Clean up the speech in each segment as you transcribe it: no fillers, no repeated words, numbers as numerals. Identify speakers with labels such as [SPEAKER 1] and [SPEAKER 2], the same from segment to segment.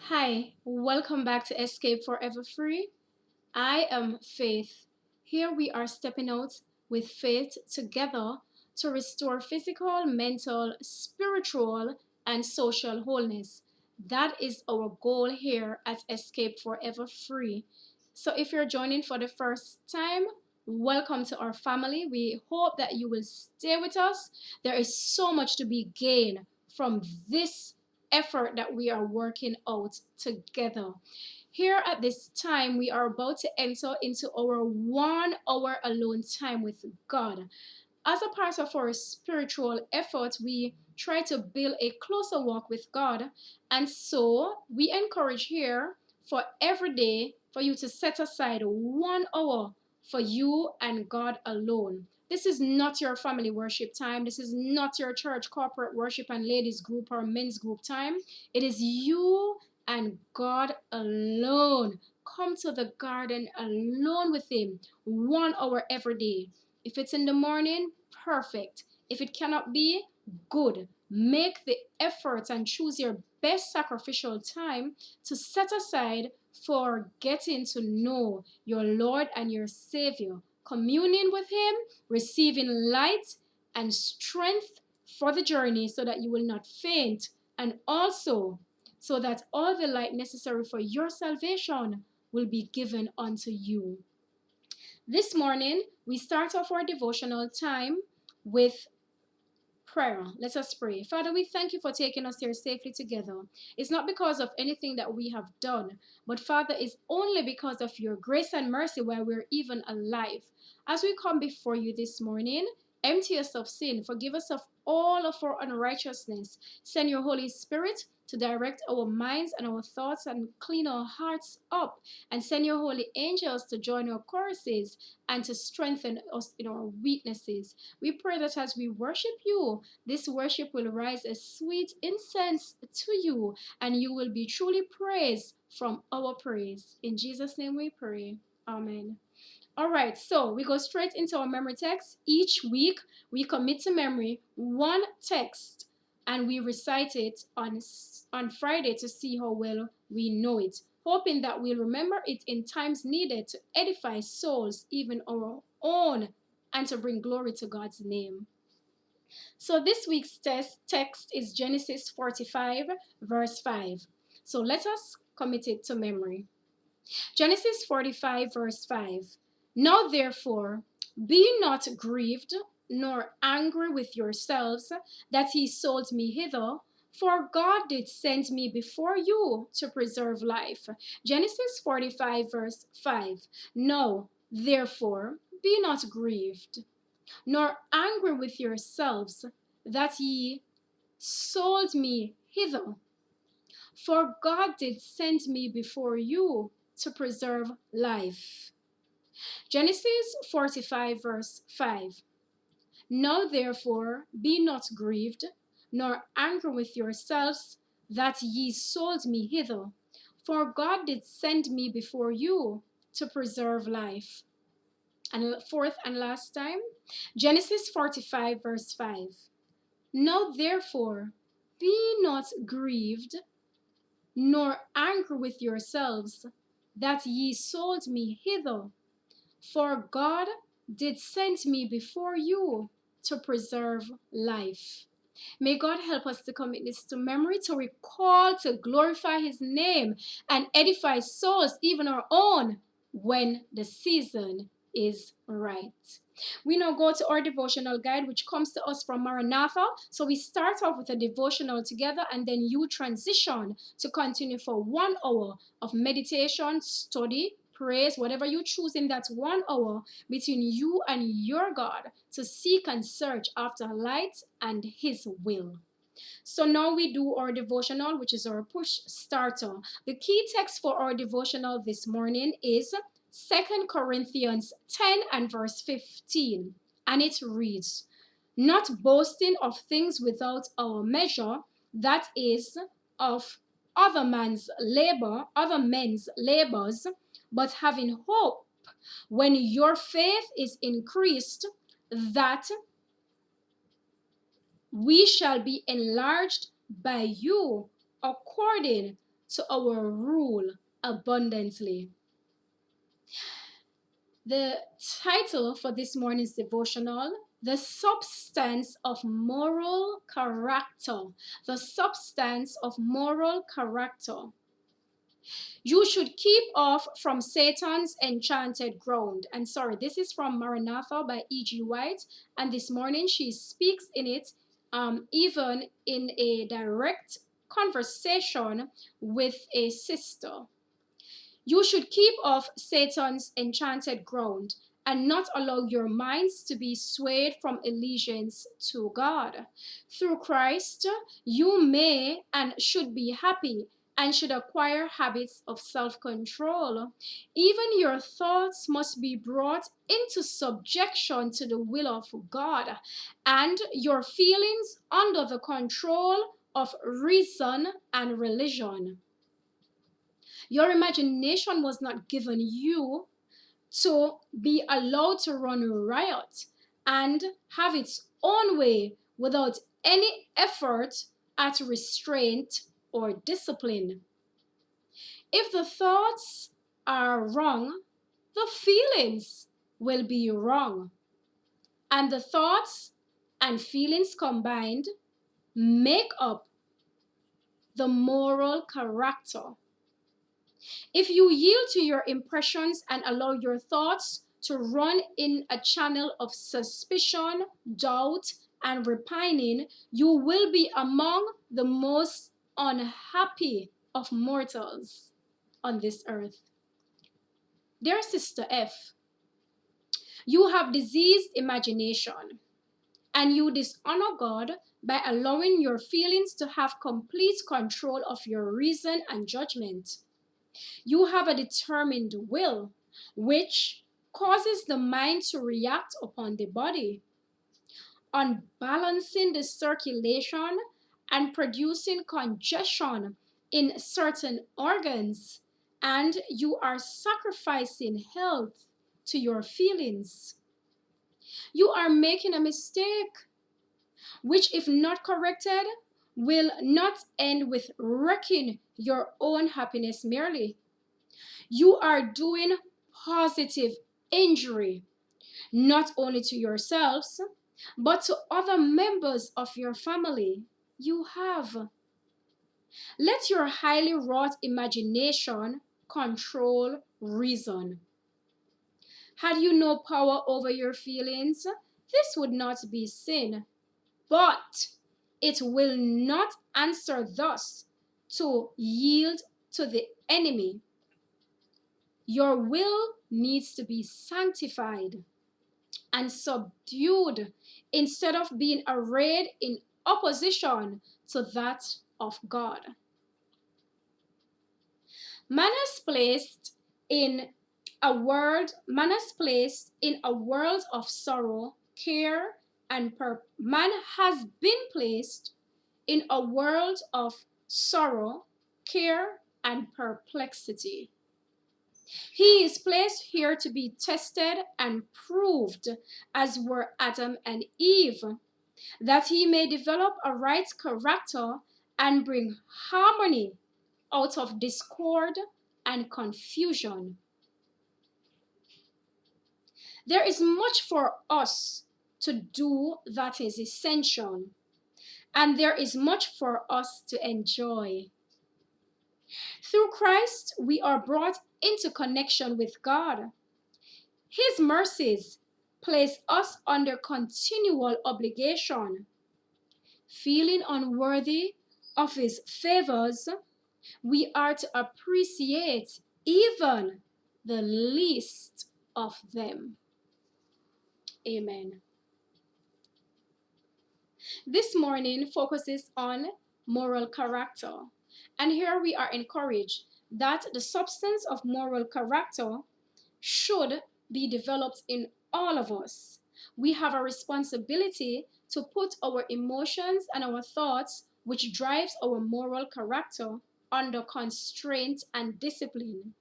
[SPEAKER 1] Hi, welcome back to Escape Forever Free. I am Faith. Here we are stepping out with faith together to restore physical, mental, spiritual, and social wholeness. That is our goal here at Escape Forever Free. So if you're joining for the first time, welcome to our family. We hope that you will stay with us. There is so much to be gained from this effort that we are working out together. Here at this time, we are about to enter into our 1 hour alone time with God. As a part of our spiritual effort, we try to build a closer walk with God. And so we encourage here for every day for you to set aside 1 hour for you and God alone. This is not your family worship time. This is not your church corporate worship and ladies group or men's group time. It is you and God alone. Come to the garden alone with Him 1 hour every day. If it's in the morning, perfect. If it cannot be, good. Make the effort and choose your best sacrificial time to set aside for getting to know your Lord and your Savior, communing with Him, receiving light and strength for the journey so that you will not faint, and also so that all the light necessary for your salvation will be given unto you. This morning, we start off our devotional time with prayer. Let us pray. Father, we thank you for taking us here safely together. It's not because of anything that we have done, but Father, it's only because of your grace and mercy why we're even alive. As we come before you this morning, empty us of sin, forgive us of all of our unrighteousness. Send your Holy Spirit to direct our minds and our thoughts and clean our hearts up. And send your holy angels to join our choruses and to strengthen us in our weaknesses. We pray that as we worship you, this worship will rise as sweet incense to you, and you will be truly praised from our praise. In Jesus' name we pray. Amen. All right, so we go straight into our memory text. Each week, we commit to memory one text and we recite it on Friday to see how well we know it, hoping that we'll remember it in times needed to edify souls, even our own, and to bring glory to God's name. So this week's text is Genesis 45, verse 5. So let us commit it to memory. Genesis 45, verse 5. Now therefore, be not grieved, nor angry with yourselves, that ye sold me hither, for God did send me before you to preserve life. Genesis 45, verse 5. Now therefore, be not grieved, nor angry with yourselves, that ye sold me hither, for God did send me before you to preserve life. Genesis 45, verse 5. Now therefore be not grieved, nor angry with yourselves, that ye sold me hither, for God did send me before you to preserve life. And fourth and last time, Genesis 45, verse 5. Now therefore be not grieved, nor angry with yourselves, that ye sold me hither, for God did send me before you to preserve life. May God help us to commit this to memory, to recall, to glorify His name, and edify souls, even our own, when the season is right. We now go to our devotional guide, which comes to us from Maranatha. So we start off with a devotional together, and then you transition to continue for 1 hour of meditation, study, praise, whatever you choose in that 1 hour between you and your God to seek and search after light and His will. So now we do our devotional, which is our push starter. The key text for our devotional this morning is 2 Corinthians 10 and verse 15. And it reads, not boasting of things without our measure, that is, of other men's labors, but having hope when your faith is increased, that we shall be enlarged by you according to our rule abundantly. The title for this morning's devotional, The Substance of Moral Character. The Substance of Moral Character. You should keep off from Satan's enchanted ground. And sorry, this is from Maranatha by E.G. White. And this morning she speaks in it, even in a direct conversation with a sister. You should keep off Satan's enchanted ground and not allow your minds to be swayed from allegiance to God. Through Christ, you may and should be happy and should acquire habits of self-control. Even your thoughts must be brought into subjection to the will of God, and your feelings under the control of reason and religion. Your imagination was not given you to be allowed to run riot and have its own way without any effort at restraint or discipline. If the thoughts are wrong, the feelings will be wrong. And the thoughts and feelings combined make up the moral character. If you yield to your impressions and allow your thoughts to run in a channel of suspicion, doubt, and repining, you will be among the most unhappy of mortals on this earth. Dear Sister F, you have diseased imagination and you dishonor God by allowing your feelings to have complete control of your reason and judgment. You have a determined will, which causes the mind to react upon the body, unbalancing the circulation and producing congestion in certain organs, and you are sacrificing health to your feelings. You are making a mistake, which, if not corrected, will not end with wrecking your own happiness merely. You are doing positive injury, not only to yourselves, but to other members of your family. You have. Let your highly wrought imagination control reason. Had you no power over your feelings, this would not be sin. But it will not answer thus to yield to the enemy. Your will needs to be sanctified and subdued instead of being arrayed in opposition to that of God. Man has placed in a world of sorrow, care, and man has been placed in a world of sorrow, care, and perplexity. He is placed here to be tested and proved, as were Adam and Eve, that he may develop a right character and bring harmony out of discord and confusion. There is much for us to do that is essential, and there is much for us to enjoy. Through Christ, we are brought into connection with God. His mercies place us under continual obligation. Feeling unworthy of his favors, we are to appreciate even the least of them. Amen. This morning focuses on moral character. And here we are encouraged that the substance of moral character should be developed in all of us. We have a responsibility to put our emotions and our thoughts, which drives our moral character, under constraint and discipline.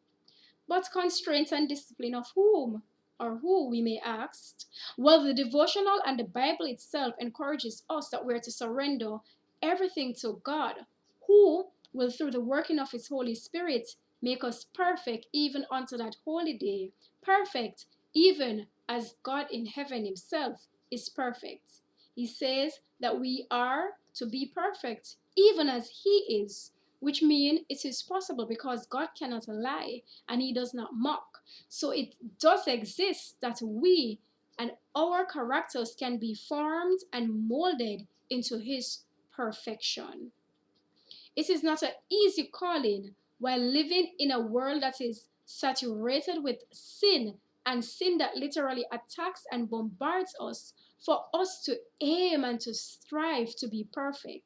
[SPEAKER 1] But constraint and discipline of whom? Or who, we may ask? Well, the devotional and the Bible itself encourages us that we're to surrender everything to God, who will, through the working of his Holy Spirit, make us perfect even unto that holy day. Perfect even as God in heaven himself is perfect. He says that we are to be perfect even as he is, which means it is possible because God cannot lie and he does not mock. So it does exist that we and our characters can be formed and molded into his perfection. It is not an easy calling while living in a world that is saturated with sin, and sin that literally attacks and bombards us, for us to aim and to strive to be perfect.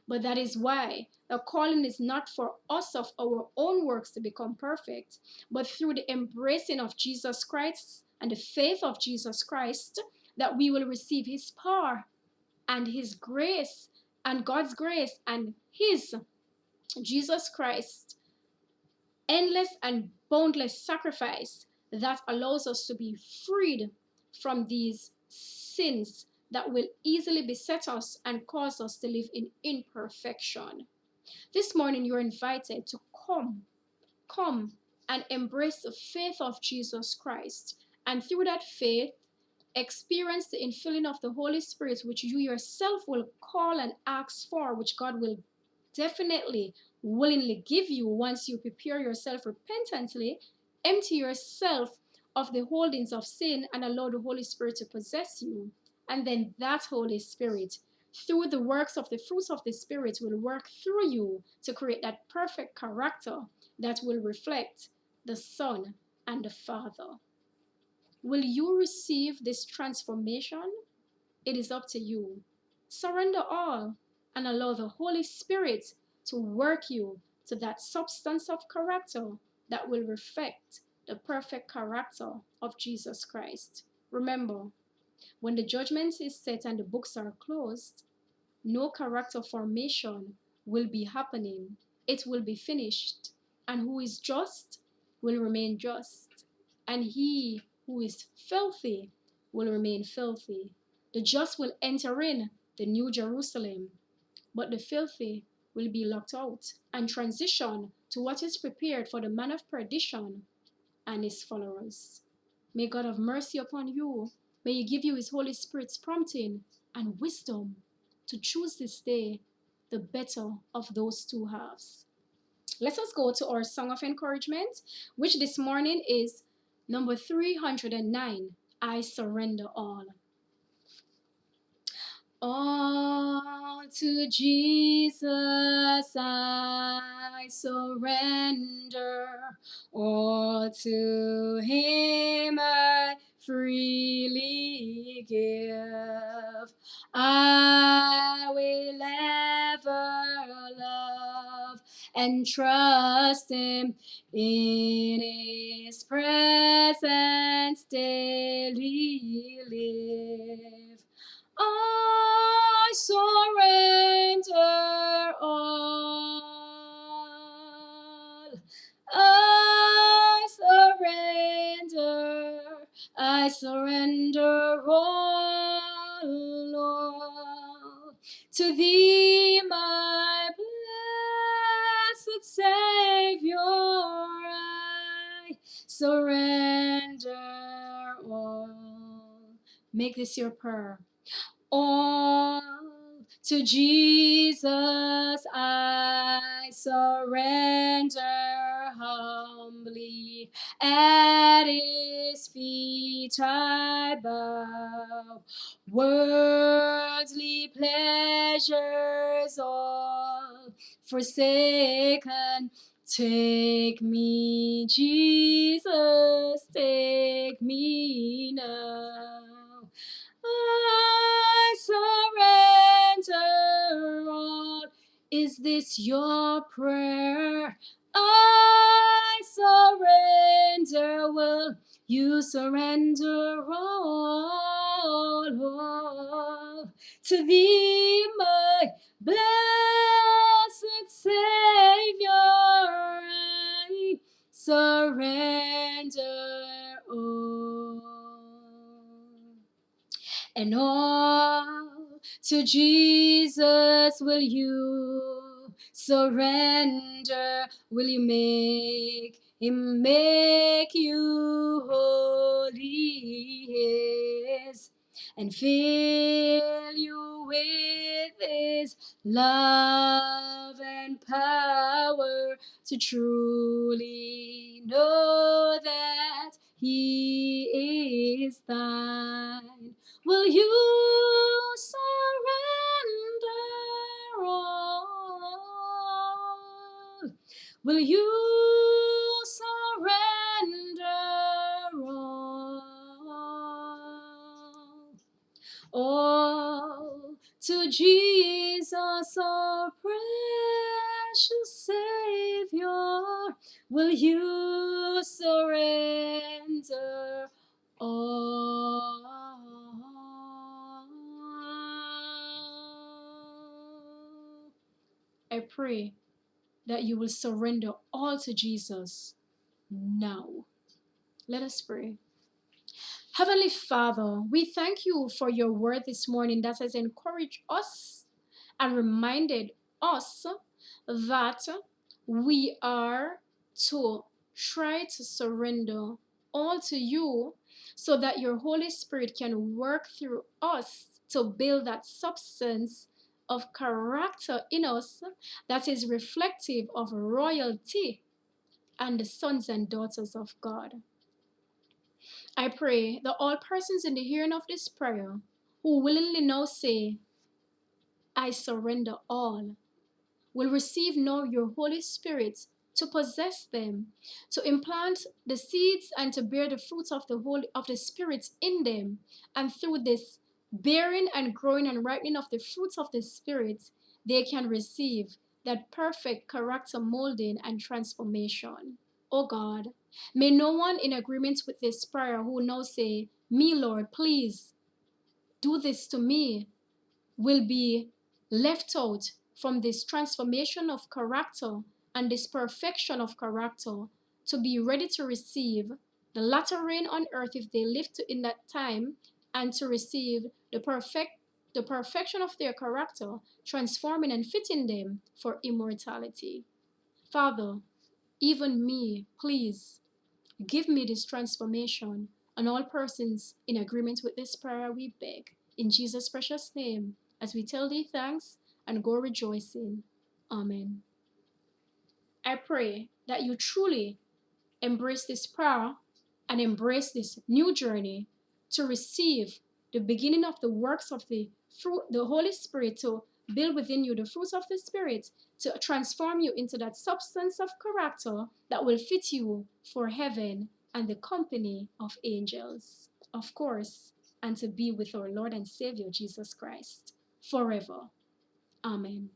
[SPEAKER 1] But that is why the calling is not for us of our own works to become perfect, but through the embracing of Jesus Christ and the faith of Jesus Christ, that we will receive his power and his grace and God's grace and his Jesus Christ endless and boundless sacrifice that allows us to be freed from these sins that will easily beset us and cause us to live in imperfection. This morning you're invited to come and embrace the faith of Jesus Christ, and through that faith experience the infilling of the Holy Spirit, which you yourself will call and ask for, which God will definitely willingly give you once you prepare yourself repentantly, empty yourself of the holdings of sin, and allow the Holy Spirit to possess you. And then that Holy Spirit, through the works of the fruits of the Spirit, will work through you to create that perfect character that will reflect the Son and the Father. Will you receive this transformation? It is up to you. Surrender all and allow the Holy Spirit to work you to that substance of character that will reflect the perfect character of Jesus Christ. Remember, when the judgment is set and the books are closed, no character formation will be happening. It will be finished. And who is just will remain just. And he who is filthy will remain filthy. The just will enter in the new Jerusalem, but the filthy will be locked out and transition to what is prepared for the man of perdition and his followers. May God have mercy upon you. May he give you his Holy Spirit's prompting and wisdom to choose this day the better of those two halves. Let us go to our song of encouragement, which this morning is number 309, I Surrender All. All to Jesus I surrender, all to him I freely give. I will ever love and trust him, in his presence daily live. I surrender all. I surrender all, Lord. To thee, my blessed Savior, I surrender all. Make this your prayer. All to Jesus I surrender humbly, at his feet I bow. Worldly pleasures all forsaken, take me, Jesus, take me now. I surrender all. Is this your prayer? I surrender. Will you surrender all to thee, my blessed Savior? I surrender all. And all to Jesus will you surrender. Will you make him make you holy his, and fill you with his love and power to truly know that he is thine? Will you surrender all? Will you surrender all to Jesus, our precious Savior? Will you surrender all? I pray that you will surrender all to Jesus now. Let us pray. Heavenly Father, we thank you for your word this morning that has encouraged us and reminded us that we are to try to surrender all to you so that your Holy Spirit can work through us to build that substance of character in us that is reflective of royalty and the sons and daughters of God. I pray that all persons in the hearing of this prayer who willingly now say, I surrender all, will receive now your Holy Spirit to possess them, to implant the seeds and to bear the fruits of the Spirit in them. And through this bearing and growing and ripening of the fruits of the Spirit, they can receive that perfect character molding and transformation. Oh God, may no one in agreement with this prayer who now say, me Lord, please do this to me, will be left out from this transformation of character and this perfection of character, to be ready to receive the latter rain on earth if they live in that time, and to receive the perfection of their character, transforming and fitting them for immortality. Father, even me, please give me this transformation, and all persons in agreement with this prayer we beg. In Jesus' precious name, as we tell thee thanks and go rejoicing. Amen. I pray that you truly embrace this prayer and embrace this new journey to receive the beginning of the works of the Holy Spirit, to build within you the fruits of the Spirit, to transform you into that substance of character that will fit you for heaven and the company of angels, of course, and to be with our Lord and Savior Jesus Christ forever. Amen.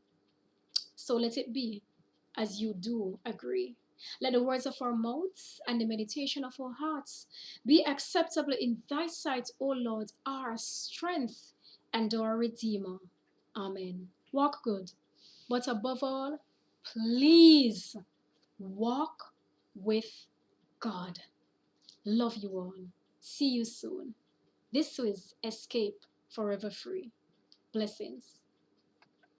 [SPEAKER 1] So let it be as you do agree. Let the words of our mouths and the meditation of our hearts be acceptable in thy sight, O Lord, our strength and our Redeemer. Amen. Walk good, but above all, please walk with God. Love you all. See you soon. This was Escape Forever Free. Blessings.